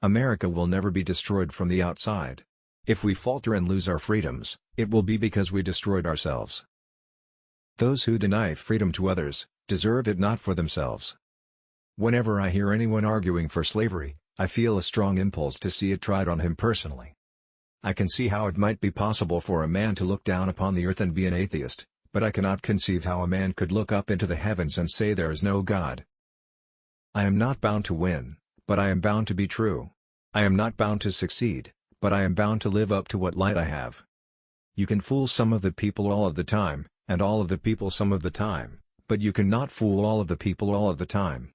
America will never be destroyed from the outside. If we falter and lose our freedoms, it will be because we destroyed ourselves. Those who deny freedom to others, deserve it not for themselves. Whenever I hear anyone arguing for slavery, I feel a strong impulse to see it tried on him personally. I can see how it might be possible for a man to look down upon the earth and be an atheist, but I cannot conceive how a man could look up into the heavens and say there is no God. I am not bound to win, but I am bound to be true. I am not bound to succeed, but I am bound to live up to what light I have. You can fool some of the people all of the time, and all of the people some of the time, but you cannot fool all of the people all of the time.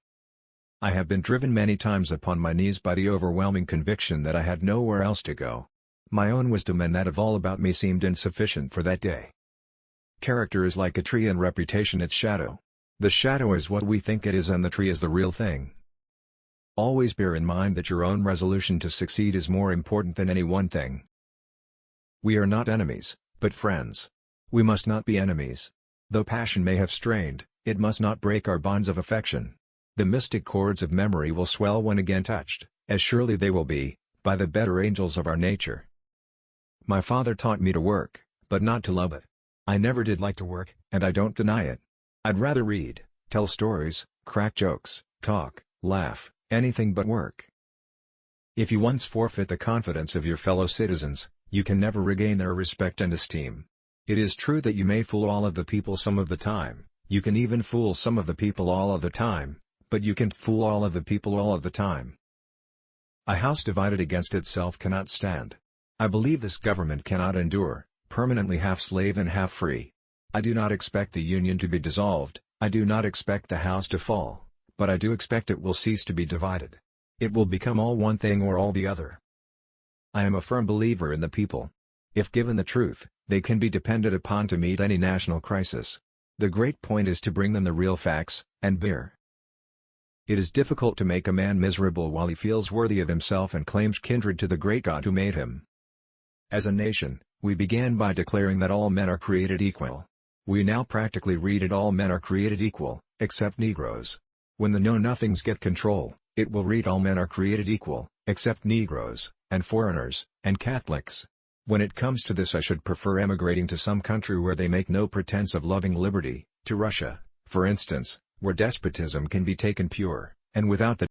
I have been driven many times upon my knees by the overwhelming conviction that I had nowhere else to go. My own wisdom and that of all about me seemed insufficient for that day. Character is like a tree and reputation its shadow. The shadow is what we think it is and the tree is the real thing. Always bear in mind that your own resolution to succeed is more important than any one thing. We are not enemies, but friends. We must not be enemies. Though passion may have strained, it must not break our bonds of affection. The mystic chords of memory will swell when again touched, as surely they will be, by the better angels of our nature. My father taught me to work, but not to love it. I never did like to work, and I don't deny it. I'd rather read, tell stories, crack jokes, talk, laugh, anything but work. If you once forfeit the confidence of your fellow citizens, you can never regain their respect and esteem. It is true that you may fool all of the people some of the time, you can even fool some of the people all of the time, but you can't fool all of the people all of the time. A house divided against itself cannot stand. I believe this government cannot endure, permanently half slave and half free. I do not expect the Union to be dissolved, I do not expect the house to fall, but I do expect it will cease to be divided. It will become all one thing or all the other. I am a firm believer in the people. If given the truth, they can be depended upon to meet any national crisis. The great point is to bring them the real facts, and bear. It is difficult to make a man miserable while he feels worthy of himself and claims kindred to the great God who made him. As a nation, we began by declaring that all men are created equal. We now practically read it all men are created equal, except Negroes. When the know-nothings get control, it will read all men are created equal, except Negroes, and foreigners, and Catholics. When it comes to this I should prefer emigrating to some country where they make no pretense of loving liberty, to Russia, for instance, where despotism can be taken pure, and without the